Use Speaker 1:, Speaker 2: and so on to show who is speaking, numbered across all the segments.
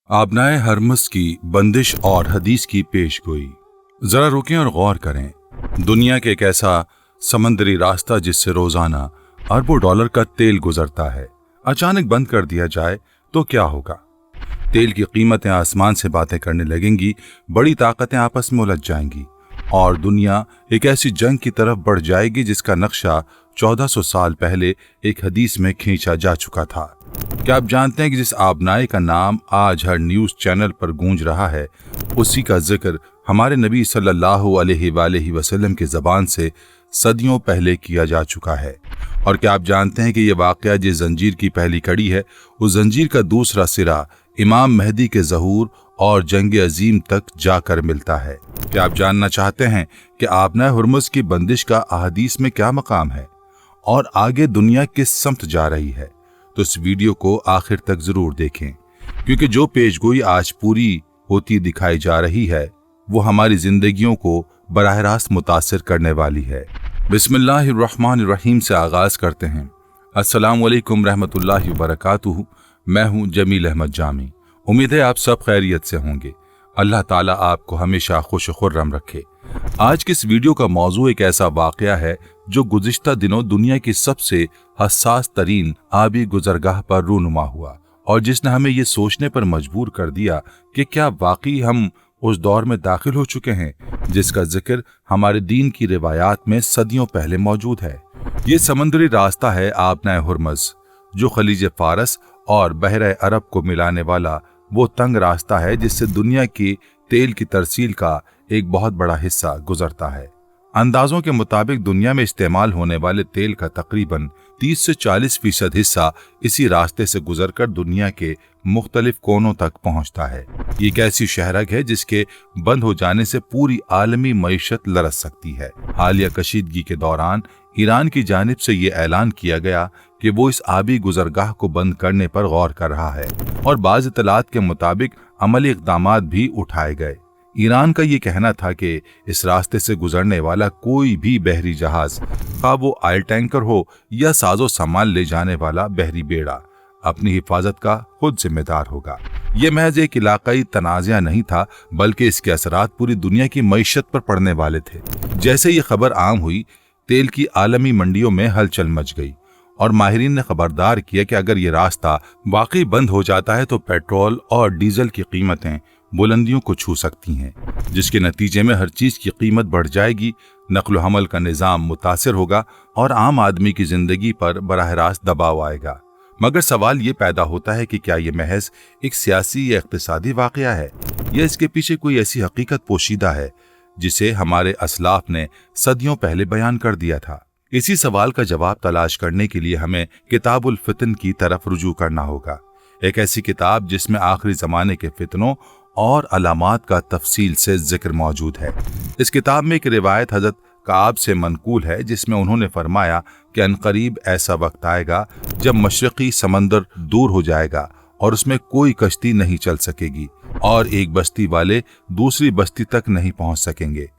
Speaker 1: आबनाए Hermes की बंदिश और हदीस की पेशगोई। जरा रुकें और गौर करें। दुनिया के एक ऐसा समंदरी रास्ता जिससे रोजाना अरबों डॉलर का तेल गुजरता है, अचानक बंद कर दिया जाए तो क्या होगा? तेल की कीमतें आसमान से बातें करने लगेंगी, बड़ी ताकतें आपस में उलझ जाएंगी और दुनिया एक ऐसी जंग की तरफ बढ़ जाएगी जिसका नक्शा 1400 साल पहले एक हदीस में खींचा जा चुका था। क्या आप जानते हैं कि जिस आबनाए का नाम आज हर न्यूज चैनल पर गूंज रहा है, उसी का जिक्र हमारे नबी सल्लल्लाहु अलैहि वसल्लम की ज़बान से सदियों पहले किया जा चुका है? और क्या आप जानते हैं कि यह वाक़या जिस जंजीर की पहली कड़ी है, उस जंजीर का दूसरा सिरा इमाम मेहदी के ज़हूर और जंग अजीम तक जाकर मिलता है? क्या आप जानना चाहते हैं कि आबनाए हुर्मुज़ की बंदिश का अहादीस में क्या मकाम है और आगे दुनिया किस समत जा रही है? तो इस वीडियो को आखिर तक जरूर देखें, क्योंकि जो पेशगोई आज पूरी होती दिखाई जा रही है वो हमारी जिंदगियों को बराह रास्त मुतासिर करने वाली है। बिस्मिल्लाहिर्रहमानिर्रहीम से आगाज करते हैं। अस्सलामु अलैकुम रहमतुल्लाहि व बरकातुहू। मैं हूं जमील अहमद जामी। उम्मीद है आप सब खैरियत से होंगे। अल्लाह ताला आपको हमेशा खुश खुर्रम रखे। आज की इस वीडियो का मौजू एक ऐसा वाक़या है जो गुज़िश्ता दिनों दुनिया की सबसे हसास तरीन आबी गुजरगाह पर रूनुमा हुआ और जिसने हमें ये सोचने पर मजबूर कर दिया कि क्या वाकई हम उस दौर में दाखिल हो चुके हैं जिसका जिक्र हमारे दीन की रिवायात में सदियों पहले मौजूद है। ये समंदरी रास्ता है आबनाए हुर्मुज़, जो खलीज फारस और बहरे अरब को मिलाने वाला वो तंग रास्ता है जिससे दुनिया की तेल की तरसील का एक बहुत बड़ा हिस्सा गुजरता है। अंदाजों के मुताबिक दुनिया में इस्तेमाल होने वाले तेल का तकरीबन 30 से 40% हिस्सा इसी रास्ते से गुजरकर दुनिया के मुख्तलिफ कोनों तक पहुंचता है। ये एक ऐसी शहरक है जिसके बंद हो जाने से पूरी आलमी मईशत लरस सकती है। हालिया कशीदगी के दौरान ईरान की जानिब से ये ऐलान किया गया कि वो इस आबी गुजरगाह को बंद करने पर गौर कर रहा है और बाज़ इत्तलात के मुताबिक अमली इक़दामात भी उठाए गए। ईरान का ये कहना था कि इस रास्ते से गुजरने वाला कोई भी बहरी जहाज, खा वो ऑयल टैंकर हो या साजो सामान ले जाने वाला बहरी बेड़ा, अपनी हिफाजत का खुद जिम्मेदार होगा। ये महज एक इलाकाई तनाज़ा नहीं था, बल्कि इसके असरात पूरी दुनिया की मईशत पर पड़ने वाले थे। जैसे ये खबर आम हुई, तेल की आलमी मंडियों में हलचल मच गई और माहिरीन ने खबरदार किया कि अगर ये रास्ता वाकई बंद हो जाता है तो पेट्रोल और डीजल की कीमतें बुलंदियों को छू सकती हैं, जिसके नतीजे में हर चीज की कीमत बढ़ जाएगी, नक्ल हमल का निज़ाम मुतासिर होगा और आम आदमी की जिंदगी पर बराह रास्त दबाव आएगा। मगर सवाल ये पैदा होता है कि क्या ये महज एक सियासी या इक्तिसादी वाक़या है या इसके पीछे कोई ऐसी हकीकत पोशीदा है जिसे हमारे असलाफ ने सदियों पहले बयान कर दिया था? इसी सवाल का जवाब तलाश करने के लिए हमें किताबुल फितन की तरफ रुजू करना होगा। एक ऐसी किताब जिसमें आखिरी ज़माने के फितनों और अलामात का तफसील से जिक्र मौजूद है। इस किताब में एक रिवायत हज़रत काब से मनकूल है जिसमें उन्होंने फरमाया कि अनकरीब ऐसा वक्त आएगा जब मशरक़ी समंदर दूर हो जाएगा और उसमें कोई कश्ती नहीं चल सकेगी और एक बस्ती वाले दूसरी बस्ती तक नहीं पहुंच सकेंगे।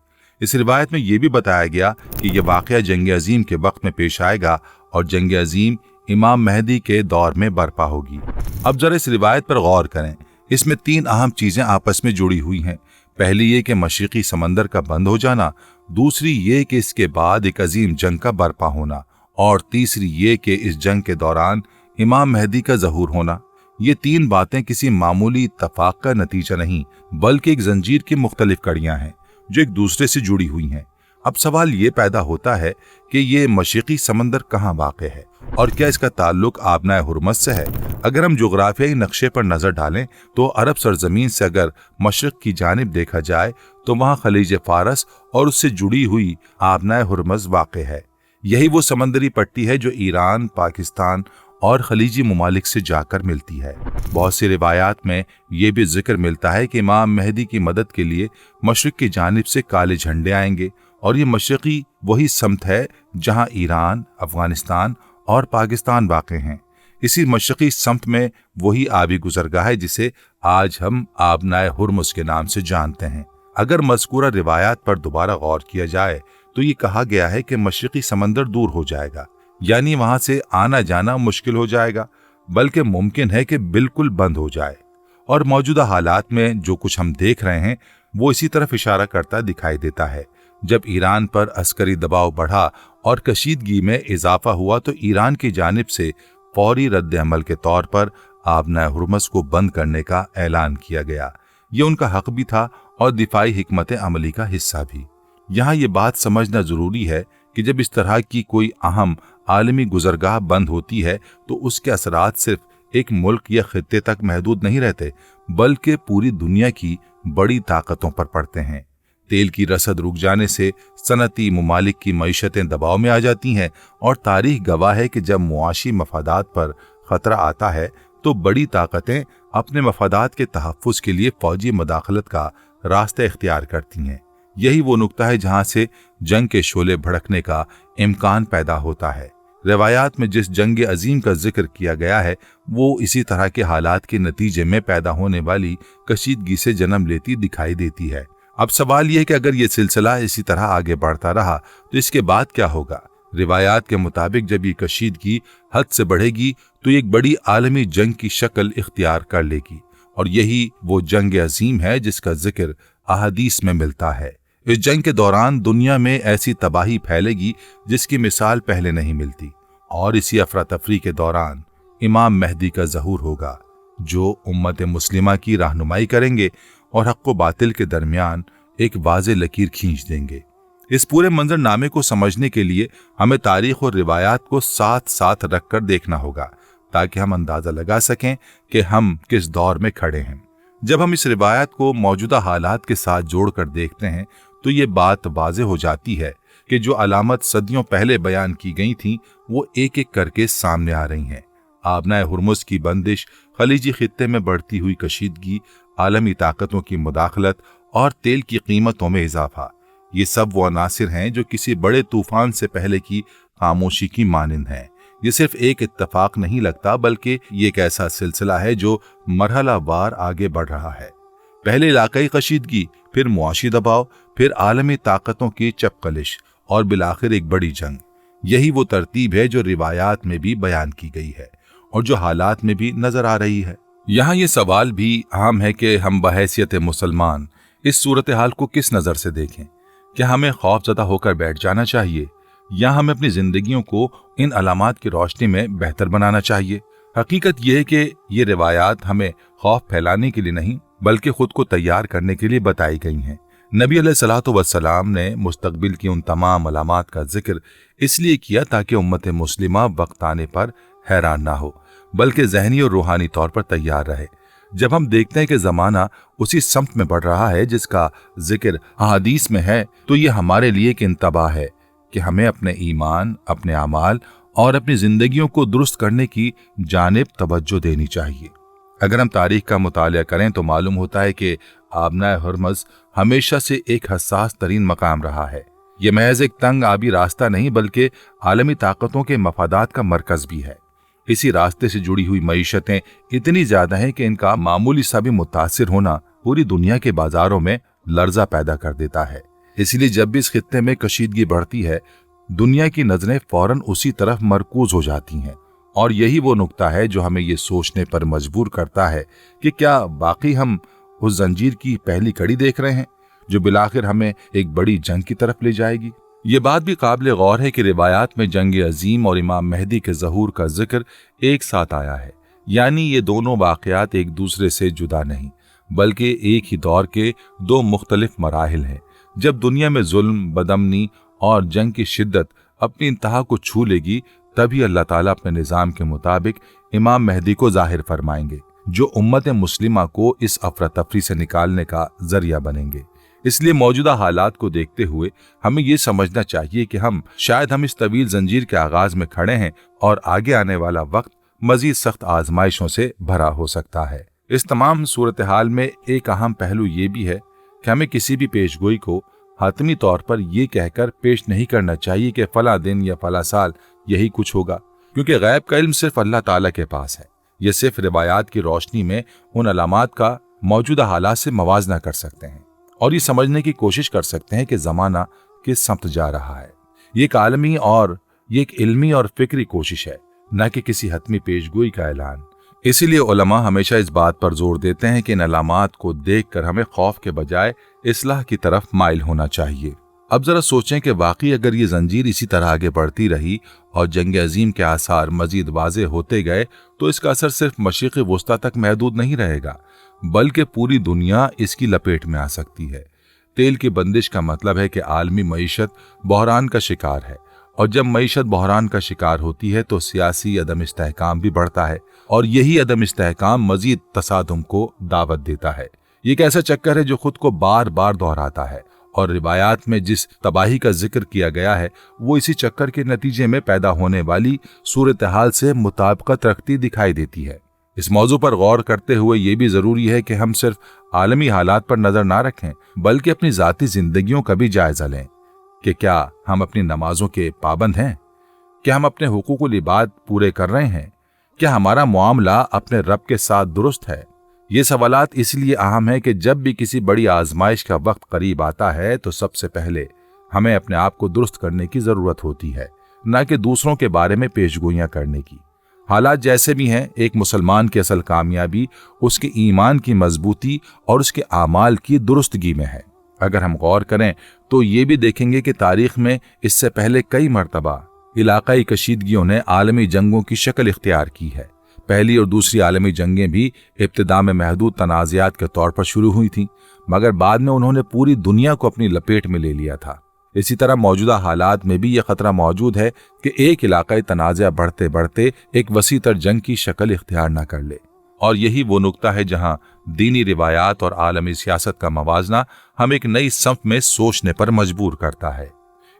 Speaker 1: इस रिवायत में यह भी बताया गया कि यह वाक़या जंग अजीम के वक्त में पेश आएगा और जंग अजीम इमाम मेहदी के दौर में बर्पा होगी। अब जरा इस रिवायत पर गौर करें। इसमें 3 अहम चीजें आपस में जुड़ी हुई हैं। पहली ये कि मशरिकी समंदर का बंद हो जाना, दूसरी ये कि इसके बाद एक अजीम जंग का बर्पा होना और तीसरी ये कि इस जंग के दौरान इमाम मेहदी का ज़हूर होना। ये 3 बातें किसी मामूली इत्तफाक का नतीजा नहीं, बल्कि एक जंजीर की मुख्तलिफ कड़ियां हैं जो एक दूसरे से जुड़ी हुई हैं। अब सवाल ये पैदा होता है कि ये मशरिकी समंदर कहाँ वाक़े है और क्या इसका ताल्लुक आबनाए हुर्मुज़ से है? अगर हम जोग्राफियाई नक्शे पर नजर डालें तो अरब सरजमीन से अगर मशरक की जानिब देखा जाए तो वहाँ खलीज फारस और उससे जुड़ी हुई आबनाए हुर्मुज़ वाक़े है। यही वो समंदरी पट्टी है जो ईरान, पाकिस्तान और खलीजी ममालिक से जाकर मिलती है। बहुत सी रिवायात में ये भी जिक्र मिलता है कि इमाम मेहदी की मदद के लिए मशरक की जानिब से काले झंडे आएंगे और ये मशरक़ी वही समत है जहाँ ईरान, अफगानिस्तान और पाकिस्तान वाक़े हैं। इसी मशरक़ी समत में वही आबी गुजरगाह है जिसे आज हम आबनाए हुर्मुज़ के नाम से जानते हैं। अगर मज़कूरा रिवायात पर दोबारा गौर किया जाए तो ये कहा गया है कि मशरक़ी समंदर दूर हो जाएगा, यानी वहां से आना जाना मुश्किल हो जाएगा, बल्कि मुमकिन है कि बिल्कुल बंद हो जाए और मौजूदा हालात में जो कुछ हम देख रहे हैं वो इसी तरफ इशारा करता दिखाई देता है। जब ईरान पर अस्करी दबाव बढ़ा और कशीदगी में इजाफा हुआ तो ईरान की जानिब से फौरी रद्द अमल के तौर पर आबनाए हुर्मुज़ को बंद करने का ऐलान किया गया। ये उनका हक भी था और दिफाई हिकमत अमली का हिस्सा भी। यहाँ ये बात समझना जरूरी है कि जब इस तरह की कोई अहम आलमी गुजरगाह बंद होती है तो उसके असरात सिर्फ एक मुल्क या खित्ते तक महदूद नहीं रहते, बल्कि पूरी दुनिया की बड़ी ताकतों पर पड़ते हैं। तेल की रसद रुक जाने से सनती मुमालिक की मईशतें दबाव में आ जाती हैं और तारीख गवाह है कि जब मुआशी मफादात पर खतरा आता है तो बड़ी ताकतें अपने मफादात के तहफ़्फ़ुज़ के लिए फौजी मदाखलत का रास्ता इख्तियार करती हैं। यही वो नुक्ता है जहाँ से जंग के शोले भड़कने का इम्कान पैदा होता है। रिवायात में जिस जंग अजीम का जिक्र किया गया है वो इसी तरह के हालात के नतीजे में पैदा होने वाली कशीदगी से जन्म लेती दिखाई देती है। अब सवाल यह है कि अगर ये सिलसिला इसी तरह आगे बढ़ता रहा तो इसके बाद क्या होगा। रिवायात के मुताबिक जब ये कशीदगी हद से बढ़ेगी तो एक बड़ी आलमी जंग की शक्ल इख्तियार कर लेगी और यही वो जंग अजीम है जिसका जिक्र अहादीस में मिलता है। इस जंग के दौरान दुनिया में ऐसी तबाही फैलेगी जिसकी मिसाल पहले नहीं मिलती और इसी अफरा तफरी के दौरान इमाम मेहदी का ज़हूर होगा जो उम्मत मुस्लिमा की रहनुमाई करेंगे और हक़ व बातिल के दरमियान एक वाज़े लकीर खींच देंगे। इस पूरे मंजरनामे को समझने के लिए हमें तारीख और रिवायात को साथ साथ रखकर देखना होगा ताकि हम अंदाज़ा लगा सकें कि हम किस दौर में खड़े हैं। जब हम इस रिवायत को मौजूदा हालात के साथ जोड़कर देखते हैं तो ये बात वाज़े हो जाती है कि जो अलामत सदियों पहले बयान की गई थी वो एक एक करके सामने आ रही हैं। आबनाए हुर्मुज़ की बंदिश, खलीजी खित्ते में बढ़ती हुई कशीदगी, आलमी ताकतों की मुदाखलत और तेल की कीमतों में इजाफा, ये सब वो अनासिर हैं जो किसी बड़े तूफान से पहले की खामोशी की मानिंद हैं। ये सिर्फ एक इत्तफाक नहीं लगता बल्कि ये एक ऐसा सिलसिला है जो मरहला वार आगे बढ़ रहा है। पहले इलाकाई कशीदगी, फिर मुआशी दबाव, फिर आलमी ताकतों की चपकलिश और बिलाखिर एक बड़ी जंग। यही वो तरतीब है जो रिवायात में भी बयान की गई है और जो हालात में भी नजर आ रही है। यहाँ ये सवाल भी अहम है कि हम बहैसियत मुसलमान इस सूरत हाल को किस नज़र से देखें। क्या हमें खौफजदा होकर बैठ जाना चाहिए या हमें अपनी जिंदगियों को इन अलामात की रोशनी में बेहतर बनाना चाहिए। हकीकत यह है कि ये रिवायात हमें खौफ फैलाने के लिए नहीं बल्कि खुद को तैयार करने के लिए बताई गई हैं। नबी अलैहिस्सलातु वस्सलाम ने मुस्तकबिल की उन तमाम अलामात का जिक्र इसलिए किया ताकि उम्मत मुस्लिमा वक्त आने पर हैरान ना हो बल्कि जहनी और रूहानी तौर पर तैयार रहे। जब हम देखते हैं कि ज़माना उसी समत में बढ़ रहा है जिसका जिक्र अहादीस में है तो ये हमारे लिए एक इंतबाह है कि हमें अपने ईमान, अपने अमाल और अपनी जिंदगियों को दुरुस्त करने की जानिब तवज्जो देनी चाहिए। अगर हम तारीख का मुतालिया करें तो मालूम होता है कि आबनाए हुर्मुज़ हमेशा से एक हसास तरीन मकाम रहा है। यह महज एक तंग आबी रास्ता नहीं बल्कि आलमी ताकतों के मफादात का मरकज भी है। इसी रास्ते से जुड़ी हुई मईशतें इतनी ज्यादा हैं कि इनका मामूली सा भी मुतासिर होना पूरी दुनिया के बाजारों में लर्जा पैदा कर देता है। इसलिए जब भी इस खित्ते में कशीदगी बढ़ती है दुनिया की नजरें फौरन उसी तरफ मरकूज हो जाती हैं और यही वो नुक्ता है जो हमें ये सोचने पर मजबूर करता है कि क्या वाकई हम उस जंजीर की पहली कड़ी देख रहे हैं जो बिलाखिर हमें एक बड़ी जंग की तरफ ले जाएगी। ये बात भी काबिल गौर है कि रिवायात में जंग अजीम और इमाम मेहदी के ज़हूर का जिक्र एक साथ आया है, यानी ये दोनों वाक़यात एक दूसरे से जुदा नहीं बल्कि एक ही दौर के दो मुख्तलिफ मराहिल हैं। जब दुनिया में जुल्म, बदअमनी और जंग की शिद्दत अपनी इंतहा को छू लेगी तभी अल्लाह ताला अपने निज़ाम के मुताबिक इमाम मेहदी को जाहिर फरमाएंगे जो उम्मत मुस्लिमा को इस अफरा तफरी से निकालने का जरिया बनेंगे। इसलिए मौजूदा हालात को देखते हुए हमें ये समझना चाहिए कि हम इस तवील जंजीर के आगाज में खड़े हैं और आगे आने वाला वक्त मजीद सख्त आजमाइशों से भरा हो सकता है। इस तमाम सूरत हाल में एक अहम पहलू ये भी है कि हमें किसी भी पेशगोई को हातमी तौर पर यह कहकर पेश नहीं करना चाहिए कि फला दिन या फला साल यही कुछ होगा, क्योंकि गैब का इल्म सिर्फ अल्लाह ताला के पास है। यह सिर्फ रिवायात की रोशनी में उन अलामात का मौजूदा हालात से मवाजना कर सकते हैं और ये समझने की कोशिश कर सकते हैं कि ज़माना किस समत जा रहा है। ये एक आलमी और ये एक इल्मी और फिक्री कोशिश है, न कि किसी हतमी पेशगोई का ऐलान। इसीलिए उलमा हमेशा इस बात पर जोर देते हैं कि इन अलामात को देखकर हमें खौफ के बजाय इस्लाह की तरफ माइल होना चाहिए। अब जरा सोचें कि वाकई अगर ये जंजीर इसी तरह आगे बढ़ती रही और जंग अजीम के आसार मजीद वाज़े होते गए तो इसका असर सिर्फ मशरिक़ वुस्ता तक महदूद नहीं रहेगा, बल्कि पूरी दुनिया इसकी लपेट में आ सकती है। तेल की बंदिश का मतलब है कि आलमी मईशत बहरान का शिकार है, और जब मईशत बहरान का शिकार होती है तो सियासी अदम इस्तेहकाम भी बढ़ता है, और यही अदम इस्तेहकाम मजीद तसादुम को दावत देता है। ये एक ऐसा चक्कर है जो खुद को बार बार दोहराता है, और रिवायात में जिस तबाही का जिक्र किया गया है वो इसी चक्कर के नतीजे में पैदा होने वाली सूरत हाल से मुताबिकत रखती दिखाई देती है। इस मौजू पर गौर करते हुए ये भी ज़रूरी है कि हम सिर्फ आलमी हालात पर नज़र ना रखें, बल्कि अपनी ज़ाती ज़िंदगियों का भी जायज़ा लें कि क्या हम अपनी नमाजों के पाबंद हैं, क्या हम अपने हुकूकुल इबाद पूरे कर रहे हैं, क्या हमारा मुआमला अपने रब के साथ दुरुस्त है। ये सवालात इसलिए अहम है कि जब भी किसी बड़ी आजमाइश का वक्त करीब आता है तो सबसे पहले हमें अपने आप को दुरुस्त करने की ज़रूरत होती है, न कि दूसरों के बारे में पेशगोइयाँ करने की। हालात जैसे भी हैं, एक मुसलमान की असल कामयाबी उसके ईमान की मजबूती और उसके आमाल की दुरुस्तगी में है। अगर हम गौर करें तो ये भी देखेंगे कि तारीख में इससे पहले कई मरतबा इलाकाई कशीदगियों ने आलमी जंगों की शक्ल इख्तियार की है। पहली और दूसरी आलमी जंगें भी इब्तिदा में महदूद तनाज़ात के तौर पर शुरू हुई थीं, मगर बाद में उन्होंने पूरी दुनिया को अपनी लपेट में ले लिया था। इसी तरह मौजूदा हालात में भी यह खतरा मौजूद है कि एक इलाकाई तनाज़ा बढ़ते बढ़ते एक वसी तर जंग की शक्ल इख्तियार न कर ले, और यही वो नुक्ता है जहाँ दीनी रिवायात और आलमी सियासत का मवाजना हम एक नई संफ में सोचने पर मजबूर करता है।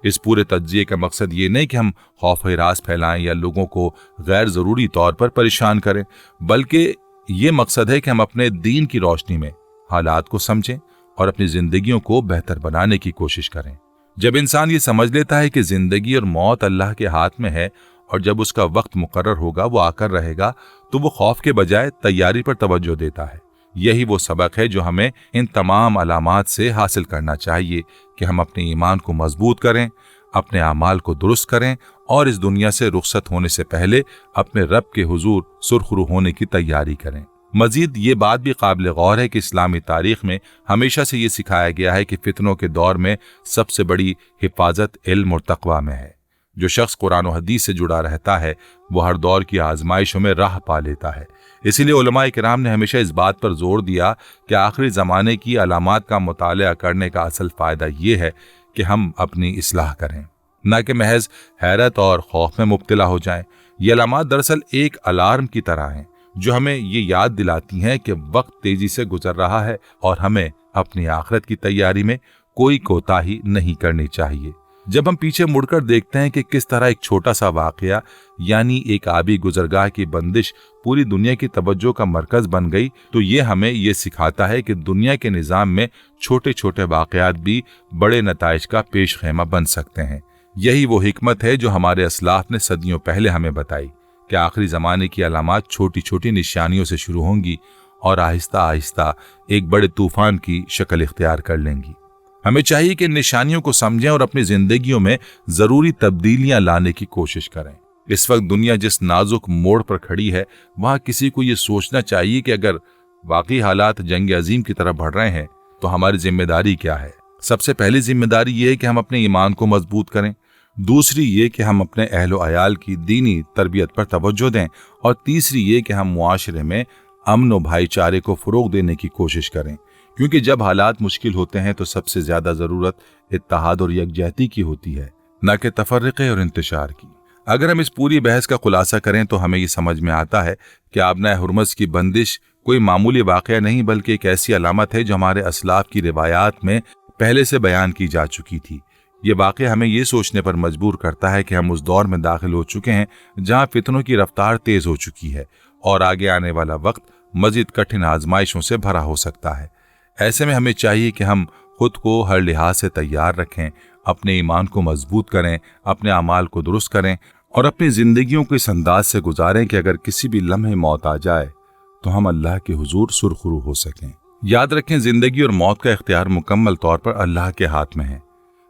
Speaker 1: इस पूरे तज्जिए का मकसद ये नहीं कि हम खौफ हिरास फैलाएं या लोगों को गैर ज़रूरी तौर पर परेशान करें, बल्कि ये मकसद है कि हम अपने दीन की रोशनी में हालात को समझें और अपनी ज़िंदगियों को बेहतर बनाने की कोशिश करें। जब इंसान ये समझ लेता है कि ज़िंदगी और मौत अल्लाह के हाथ में है और जब उसका वक्त मुकर्रर होगा वो आकर रहेगा, तो वो खौफ के बजाय तैयारी पर तवज्जो देता है। यही वो सबक है जो हमें इन तमाम अलामात से हासिल करना चाहिए कि हम अपने ईमान को मजबूत करें, अपने आमाल को दुरुस्त करें और इस दुनिया से रुखसत होने से पहले अपने रब के हुजूर सुरखरू होने की तैयारी करें। मजीद ये बात भी काबिल गौर है कि इस्लामी तारीख में हमेशा से ये सिखाया गया है कि फितनों के दौर में सबसे बड़ी हिफाजत इल्म और तक़वा में है। जो शख्स कुरान और हदीस से जुड़ा रहता है वो हर दौर की आजमाइशों में राह पा लेता है। इसीलिए उलमाए किराम ने हमेशा इस बात पर जोर दिया कि आखिरी ज़माने की अलामात का मुताला करने का असल फ़ायदा ये है कि हम अपनी इस्लाह करें, न कि महज हैरत और खौफ में मुब्तला हो जाएं। ये अलामात दरअसल एक अलार्म की तरह हैं जो हमें ये याद दिलाती हैं कि वक्त तेजी से गुजर रहा है और हमें अपनी आखिरत की तैयारी में कोई कोताही नहीं करनी चाहिए। जब हम पीछे मुड़कर देखते हैं कि किस तरह एक छोटा सा वाकया यानी एक आबी गुजरगाह की बंदिश पूरी दुनिया की तवज्जो का मरकज बन गई, तो ये हमें ये सिखाता है कि दुनिया के निज़ाम में छोटे छोटे वाकयात भी बड़े नताइज का पेश खेमा बन सकते हैं। यही वो हिकमत है जो हमारे असलाफ ने सदियों पहले हमें बताई कि आखिरी ज़माने की अलामात छोटी छोटी निशानियों से शुरू होंगी और आहिस्ता आहिस्ता एक बड़े तूफान की शक्ल इख्तियार कर लेंगी। हमें चाहिए कि निशानियों को समझें और अपनी जिंदगियों में जरूरी तब्दीलियां लाने की कोशिश करें। इस वक्त दुनिया जिस नाजुक मोड़ पर खड़ी है वहां किसी को ये सोचना चाहिए कि अगर वाकई हालात जंग अजीम की तरफ बढ़ रहे हैं तो हमारी जिम्मेदारी क्या है। सबसे पहली जिम्मेदारी ये है कि हम अपने ईमान को मजबूत करें, दूसरी ये कि हम अपने अहलो अयाल की दीनी तरबियत पर तवज्जो दें, और तीसरी ये कि हम मुआशरे में अमन व भाईचारे को फ़रोग देने की कोशिश करें, क्योंकि जब हालात मुश्किल होते हैं तो सबसे ज्यादा जरूरत इत्तेहाद और यकजहती की होती है, न कि तफर्रक़े और इंतशार की। अगर हम इस पूरी बहस का खुलासा करें तो हमें ये समझ में आता है कि आबनाए हुर्मज़ की बंदिश कोई मामूली वाक़या नहीं बल्कि एक ऐसी अलामत है जो हमारे असलाफ की रिवायात में पहले से बयान की जा चुकी थी। ये वाक़या हमें ये सोचने पर मजबूर करता है कि हम उस दौर में दाखिल हो चुके हैं जहाँ फितनों की रफ्तार तेज़ हो चुकी है और आगे आने वाला वक्त मज़ीद कठिन आजमाइशों से भरा हो सकता है। ऐसे में हमें चाहिए कि हम खुद को हर लिहाज से तैयार रखें, अपने ईमान को मजबूत करें, अपने अमाल को दुरुस्त करें और अपनी ज़िंदगियों को इस अंदाज से गुजारें कि अगर किसी भी लम्हे मौत आ जाए तो हम अल्लाह के हुजूर सुरखरू हो सकें। याद रखें, ज़िंदगी और मौत का इख्तियार मुकम्मल तौर पर अल्लाह के हाथ में है।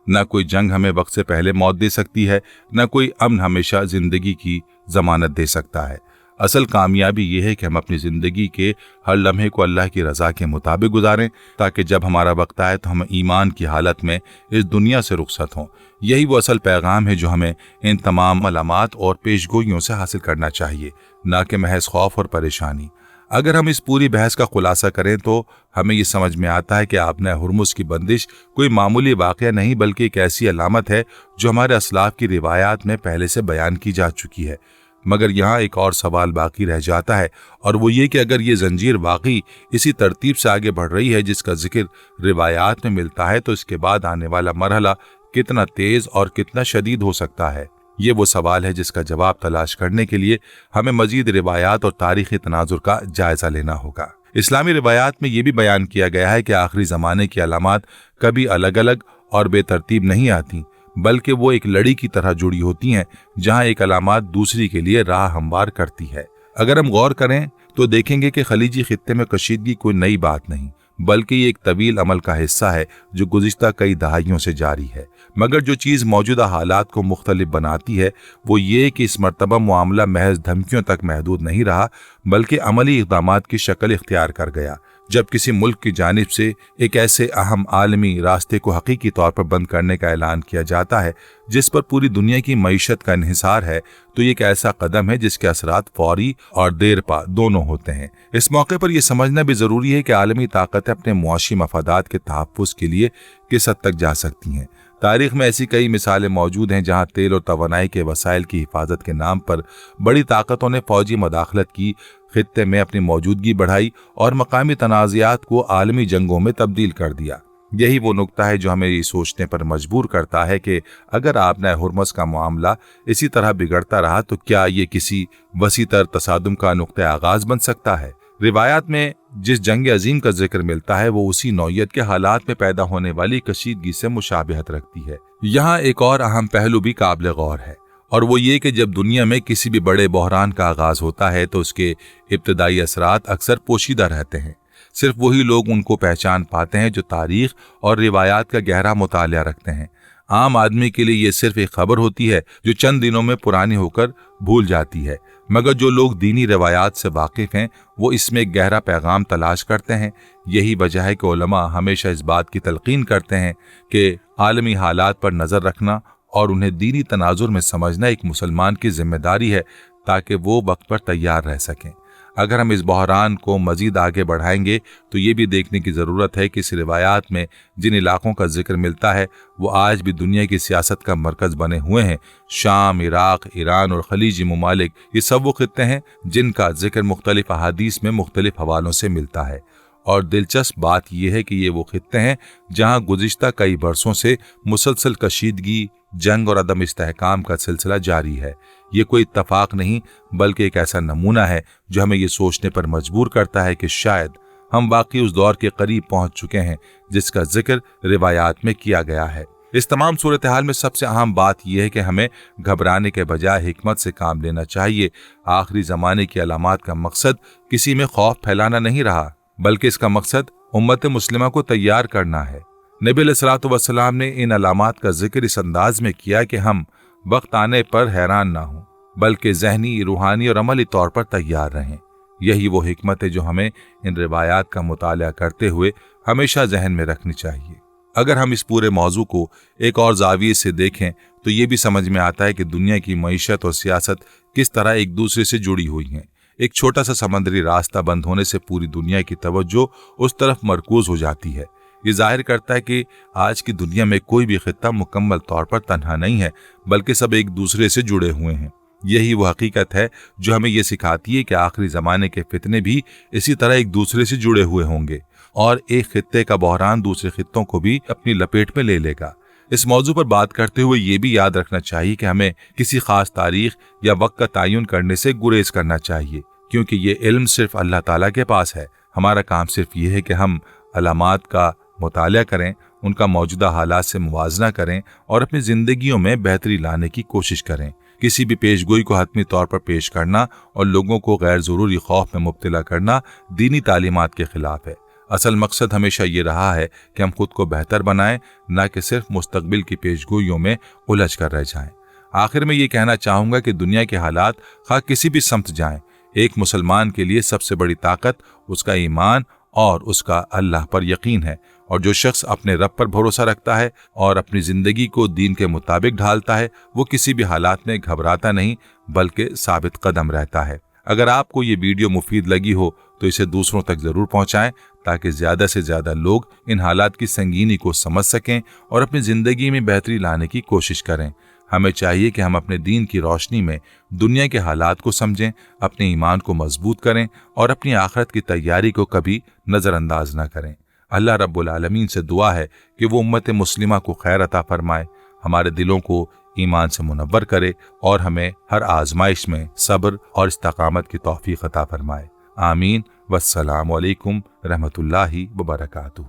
Speaker 1: न कोई जंग हमें वक्त से पहले मौत दे सकती है, न कोई अमन हमेशा ज़िंदगी की ज़मानत दे सकता है। असल कामयाबी ये है कि हम अपनी ज़िंदगी के हर लम्हे को अल्लाह की रज़ा के मुताबिक गुजारें, ताकि जब हमारा वक्त आए तो हम ईमान की हालत में इस दुनिया से रुखसत हों। यही वो असल पैगाम है जो हमें इन तमाम अलामात और पेशगोइयों से हासिल करना चाहिए, ना कि महज खौफ और परेशानी। अगर हम इस पूरी बहस का खुलासा करें तो हमें ये समझ में आता है कि आपने हुर्मुज़ की बंदिश कोई मामूली वाक़या नहीं, बल्कि एक ऐसी अलामत है जो हमारे असलाफ की रिवायात में पहले से बयान की जा चुकी है। मगर यहाँ एक और सवाल बाकी रह जाता है, और वो ये कि अगर ये जंजीर वाकई इसी तरतीब से आगे बढ़ रही है जिसका जिक्र रिवायात में मिलता है, तो इसके बाद आने वाला मरहला कितना तेज़ और कितना शदीद हो सकता है। ये वो सवाल है जिसका जवाब तलाश करने के लिए हमें मजीद रिवायात और तारीख़ी तनाजुर का जायज़ा लेना होगा। इस्लामी रिवायात में ये भी बयान किया गया है कि आखिरी ज़माने की अलामात कभी अलग अलग और बेतरतीब नहीं आती, बल्कि वो एक लड़ी की तरह जुड़ी होती हैं, जहां एक अलामात दूसरी के लिए राह हमवार करती है। अगर हम गौर करें तो देखेंगे कि खलीजी खित्ते में कशीदगी कोई नई बात नहीं, बल्कि ये एक तवील अमल का हिस्सा है जो गुज़िश्ता कई दहाइयों से जारी है। मगर जो चीज़ मौजूदा हालात को मुख्तलिफ बनाती है वो ये कि इस मरतबा मामला महज धमकियों तक महदूद नहीं रहा, बल्कि अमली इक़दामात की शक्ल इख्तियार कर गया। जब किसी मुल्क की जानिब से एक ऐसे अहम आलमी रास्ते को हकीकी तौर पर बंद करने का ऐलान किया जाता है जिस पर पूरी दुनिया की मईशत का इन्हिसार है, तो ये एक ऐसा कदम है जिसके असरात फौरी और देर पा दोनों होते हैं। इस मौके पर यह समझना भी ज़रूरी है कि आलमी ताकतें अपने मुआशी मफादात के तहफ़्फ़ुज़ के लिए किस हद तक जा सकती हैं। तारीख में ऐसी कई मिसालें मौजूद हैं जहां तेल और तवानाई के वसाइल की हिफाजत के नाम पर बड़ी ताकतों ने फौजी मदाखलत की, खित्ते में अपनी मौजूदगी बढ़ाई और मकामी तनाज़ात को आलमी जंगों में तब्दील कर दिया। यही वो नुक्ता है जो हमें ये सोचने पर मजबूर करता है कि अगर आपने हुर्मुज़ का मामला इसी तरह बिगड़ता रहा तो क्या ये किसी वसीतर तसादुम का नुक्ता आगाज़ बन सकता है। रिवायात में जिस जंग अजीम का जिक्र मिलता है वो उसी नौयत के हालात में पैदा होने वाली कशीदगी से मुशाबिहत रखती है। यहाँ एक और अहम पहलू भी काबिल गौर है, और वो ये कि जब दुनिया में किसी भी बड़े बहरान का आगाज होता है तो उसके इब्तदाई असरात अक्सर पोशीदा रहते हैं। सिर्फ वही लोग उनको पहचान पाते हैं जो तारीख और रिवायात का गहरा मुतालिया रखते हैं। आम आदमी के लिए ये सिर्फ एक खबर होती है जो चंद दिनों में पुरानी होकर भूल जाती है, मगर जो लोग दीनी रिवायात से वाकिफ हैं वो इसमें एक गहरा पैगाम तलाश करते हैं। यही वजह है कि उलमा हमेशा इस बात की तलकीन करते हैं कि आलमी हालात पर नज़र रखना और उन्हें दीनी तनाजुर में समझना एक मुसलमान की जिम्मेदारी है, ताकि वो वक्त पर तैयार रह सकें। अगर हम इस बहरान को मजीद आगे बढ़ाएंगे तो ये भी देखने की ज़रूरत है कि इस रिवायात में जिन इलाकों का जिक्र मिलता है वो आज भी दुनिया की सियासत का मरकज़ बने हुए हैं। शाम, इराक़, ईरान और खलीजी ममालिक, ये सब वो खित्ते हैं जिनका जिक्र मुख्तलिफ अहादीस में मुख्तलिफ हवालों से मिलता है। और दिलचस्प बात यह है कि ये वो खित्ते हैं जहाँ गुज़िश्ता कई बरसों से मुसलसल कशीदगी, जंग और अदम इस्तेहकाम का सिलसिला जारी है। ये कोई इत्तफाक नहीं, बल्कि एक ऐसा नमूना है जो हमें ये सोचने पर मजबूर करता है कि शायद हम वाकई उस दौर के करीब पहुंच चुके हैं जिसका जिक्र रिवायात में किया गया है। इस तमाम सूरत हाल में सबसे अहम बात यह है कि हमें घबराने के बजाय हिकमत से काम लेना चाहिए। आखिरी ज़माने की अलामात का मकसद किसी में खौफ फैलाना नहीं रहा, बल्कि इसका मकसद उम्मत मुस्लिमा को तैयार करना है। नबी अलैहिस्सलातु वस्सलाम ने इन अलामात का जिक्र इस अंदाज में किया कि हम वक्त आने पर हैरान ना हों, बल्कि ज़हनी, रूहानी और अमली तौर पर तैयार रहें। यही वो हिकमत है जो हमें इन रिवायात का मुताला करते हुए हमेशा जहन में रखनी चाहिए। अगर हम इस पूरे मौजू को एक और ज़ाविये से देखें तो ये भी समझ में आता है कि दुनिया की मईशत और सियासत किस तरह एक दूसरे से जुड़ी हुई हैं। एक छोटा सा समंदरी रास्ता बंद होने से पूरी दुनिया की तवज्जो उस तरफ मरकूज हो जाती है। ये जाहिर करता है कि आज की दुनिया में कोई भी खित्ता मुकम्मल तौर पर तन्हा नहीं है, बल्कि सब एक दूसरे से जुड़े हुए हैं। यही वो हकीकत है जो हमें ये सिखाती है कि आखिरी ज़माने के फितने भी इसी तरह एक दूसरे से जुड़े हुए होंगे और एक खित्ते का बहरान दूसरे खित्तों को भी अपनी लपेट में ले लेगा। इस मौजू पर बात करते हुए ये भी याद रखना चाहिए कि हमें किसी खास तारीख या वक्त का तयन करने से गुरेज करना चाहिए, क्योंकि ये इल्म सिर्फ अल्लाह ताला के पास है। हमारा काम सिर्फ ये है कि हम अलामात का मुताला करें, उनका मौजूदा हालात से मुवाजना करें और अपनी ज़िंदगियों में बेहतरी लाने की कोशिश करें। किसी भी पेशगोई को हतमी तौर पर पेश करना और लोगों को गैर ज़रूरी खौफ में मुब्तला करना दीनी तालीमात के खिलाफ है। असल मकसद हमेशा ये रहा है कि हम खुद को बेहतर बनाएं, न कि सिर्फ मुस्तकबिल की पेशगोइयों में उलझ कर रह जाएं। आखिर में ये कहना चाहूँगा कि दुनिया के हालात खा किसी भी समत जाएं, ایک مسلمان کے لیے سب سے بڑی طاقت اس کا ایمان اور اس کا اللہ پر یقین ہے، اور جو شخص اپنے رب پر بھروسہ رکھتا ہے اور اپنی زندگی کو دین کے مطابق ڈھالتا ہے، وہ کسی بھی حالات میں گھبراتا نہیں بلکہ ثابت قدم رہتا ہے۔ اگر آپ کو یہ ویڈیو مفید لگی ہو تو اسے دوسروں تک ضرور پہنچائیں تاکہ زیادہ سے زیادہ لوگ ان حالات کی سنگینی کو سمجھ سکیں اور اپنی زندگی میں بہتری لانے کی کوشش کریں۔ ہمیں چاہیے کہ ہم اپنے دین کی روشنی میں دنیا کے حالات کو سمجھیں، اپنے ایمان کو مضبوط کریں اور اپنی آخرت کی تیاری کو کبھی نظر انداز نہ کریں۔ اللہ رب العالمین سے دعا ہے کہ وہ امت مسلمہ کو خیر عطا فرمائے، ہمارے دلوں کو ایمان سے منور کرے اور ہمیں ہر آزمائش میں صبر اور استقامت کی توفیق عطا فرمائے۔ آمین۔ والسلام علیکم رحمۃ اللہ وبرکاتہ۔